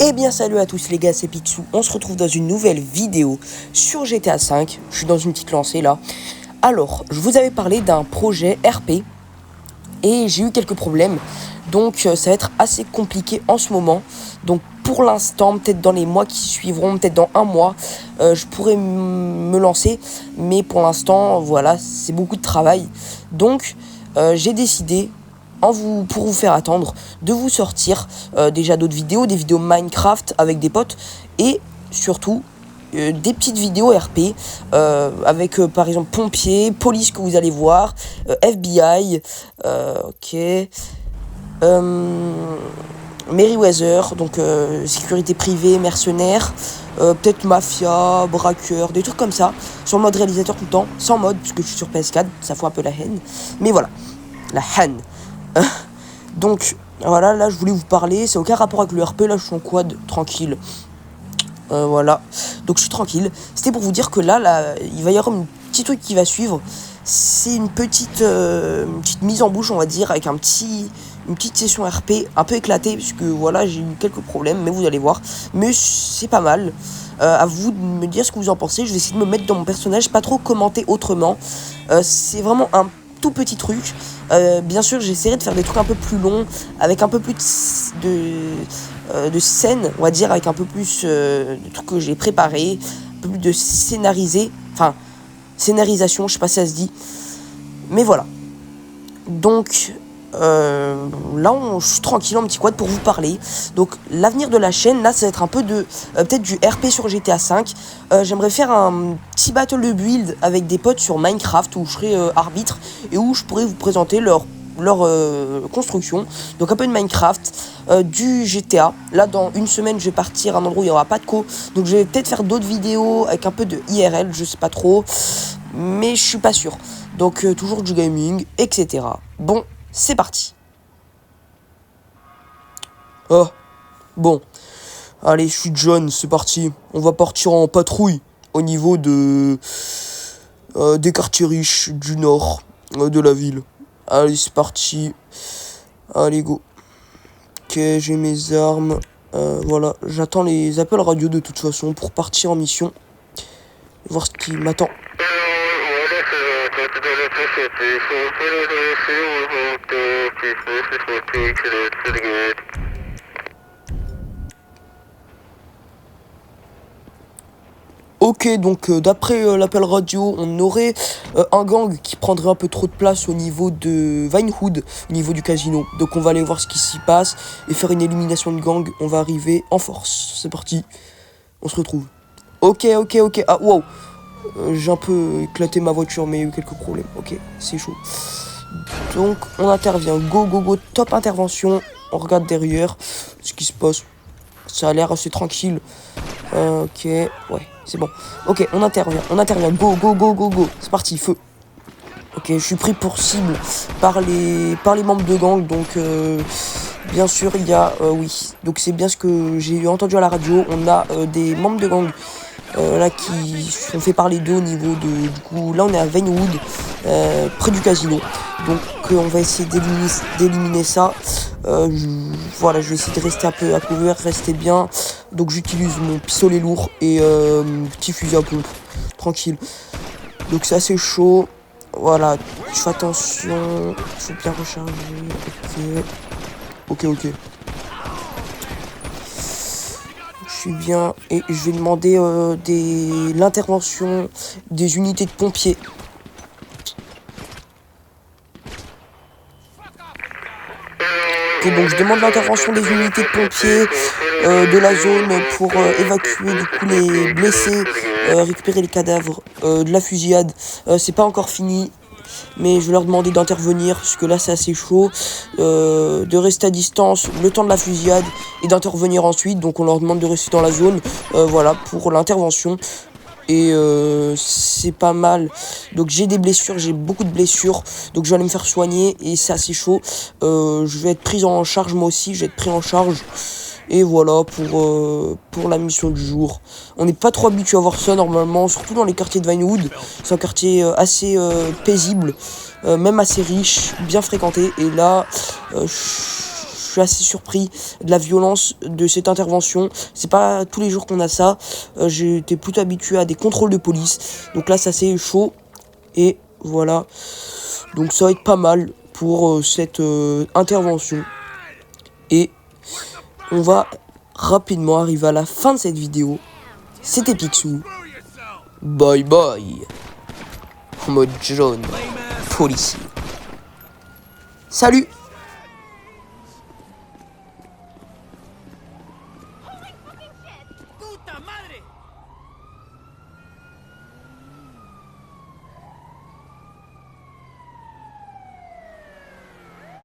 Eh bien salut à tous les gars, c'est Picsou, on se retrouve dans une nouvelle vidéo sur GTA V, je suis dans une petite lancée là. Alors, je vous avais parlé d'un projet RP et j'ai eu quelques problèmes, donc ça va être assez compliqué en ce moment. Donc pour l'instant, peut-être dans les mois qui suivront, peut-être dans un mois, je pourrais me lancer. Mais pour l'instant, voilà, c'est beaucoup de travail. Donc j'ai décidé, pour vous faire attendre, de vous sortir déjà d'autres vidéos, des vidéos Minecraft avec des potes et surtout des petites vidéos RP avec par exemple pompiers, police que vous allez voir, FBI, ok, Merryweather, donc sécurité privée, mercenaires, peut-être mafia, braqueur, des trucs comme ça, sur le mode réalisateur tout le temps, sans mode puisque je suis sur PS4, ça fout un peu la haine, mais voilà, la haine. Donc voilà, là je voulais vous parler, c'est aucun rapport avec le RP, là je suis en quad, tranquille. Voilà, donc je suis tranquille. C'était pour vous dire que là, il va y avoir un petit truc qui va suivre. C'est une petite mise en bouche, on va dire, avec une petite session RP un peu éclatée, puisque voilà, j'ai eu quelques problèmes, mais vous allez voir. Mais c'est pas mal. À vous de me dire ce que vous en pensez. Je vais essayer de me mettre dans mon personnage, pas trop commenter autrement. C'est vraiment un tout petit truc. Bien sûr, j'essaierai de faire des trucs un peu plus longs, avec un peu plus de scènes, on va dire, avec un peu plus de trucs que j'ai préparés, un peu plus de scénarisation, je sais pas si ça se dit. Mais voilà. Donc, là, je suis tranquille en petit quad pour vous parler. Donc, l'avenir de la chaîne, là, ça va être un peu de peut-être du RP sur GTA V. J'aimerais faire un petit battle de build avec des potes sur Minecraft où je serai arbitre et où je pourrais vous présenter leur construction. Donc un peu de Minecraft, du GTA. Là dans une semaine je vais partir à un endroit où il n'y aura pas de co, donc je vais peut-être faire d'autres vidéos avec un peu de IRL, je sais pas trop, mais je suis pas sûr. Donc toujours du gaming, etc. Bon, c'est parti. Ah, bon, allez, je suis John, c'est parti. On va partir en patrouille au niveau des quartiers riches du nord de la ville. Allez, c'est parti. Allez, go. Ok, j'ai mes armes. Voilà, j'attends les appels radio de toute façon pour partir en mission. Voir ce qui m'attend. Ok, donc d'après l'appel radio, on aurait un gang qui prendrait un peu trop de place au niveau de Vinewood, au niveau du casino. Donc on va aller voir ce qui s'y passe et faire une élimination de gang. On va arriver en force. C'est parti. On se retrouve. Ok. Ah, wow. J'ai un peu éclaté ma voiture, mais il y a eu quelques problèmes. Ok, c'est chaud. Donc on intervient. Go. Top intervention. On regarde derrière ce qui se passe. Ça a l'air assez tranquille. Ok, ouais, c'est bon. Ok, on intervient. Go. C'est parti, feu. Ok, je suis pris pour cible par les membres de gang. Donc, bien sûr, il y a... oui, donc c'est bien ce que j'ai entendu à la radio. On a des membres de gang là qui sont fait parler d'eux au niveau de... Du coup, là, on est à Vinewood, près du casino. Donc, on va essayer d'éliminer ça. Voilà, je vais essayer de rester un peu à couvert, rester bien. Donc j'utilise mon pistolet lourd et petit fusil à pompe, tranquille. Donc c'est assez chaud. Voilà, je fais attention, il faut bien recharger. Ok. Je suis bien et je vais demander l'intervention des unités de pompiers. Ok, donc je demande l'intervention des unités de pompiers de la zone pour évacuer du coup les blessés, récupérer les cadavres de la fusillade. C'est pas encore fini, mais je vais leur demander d'intervenir parce que là c'est assez chaud, de rester à distance le temps de la fusillade et d'intervenir ensuite. Donc on leur demande de rester dans la zone, voilà pour l'intervention. Et c'est pas mal. Donc j'ai des blessures, j'ai beaucoup de blessures. Donc je vais aller me faire soigner et c'est assez chaud. Je vais être pris en charge moi aussi, je vais être pris en charge. Et voilà pour la mission du jour. On n'est pas trop habitué à voir ça normalement, surtout dans les quartiers de Vinewood. C'est un quartier assez paisible, même assez riche, bien fréquenté. Et là, je suis assez surpris de la violence de cette intervention. C'est pas tous les jours qu'on a ça. J'étais plutôt habitué à des contrôles de police. Donc là, ça c'est chaud. Et voilà. Donc ça va être pas mal pour cette intervention. Et on va rapidement arriver à la fin de cette vidéo. C'était Picsou. Bye bye. En mode jaune. Policier. Salut!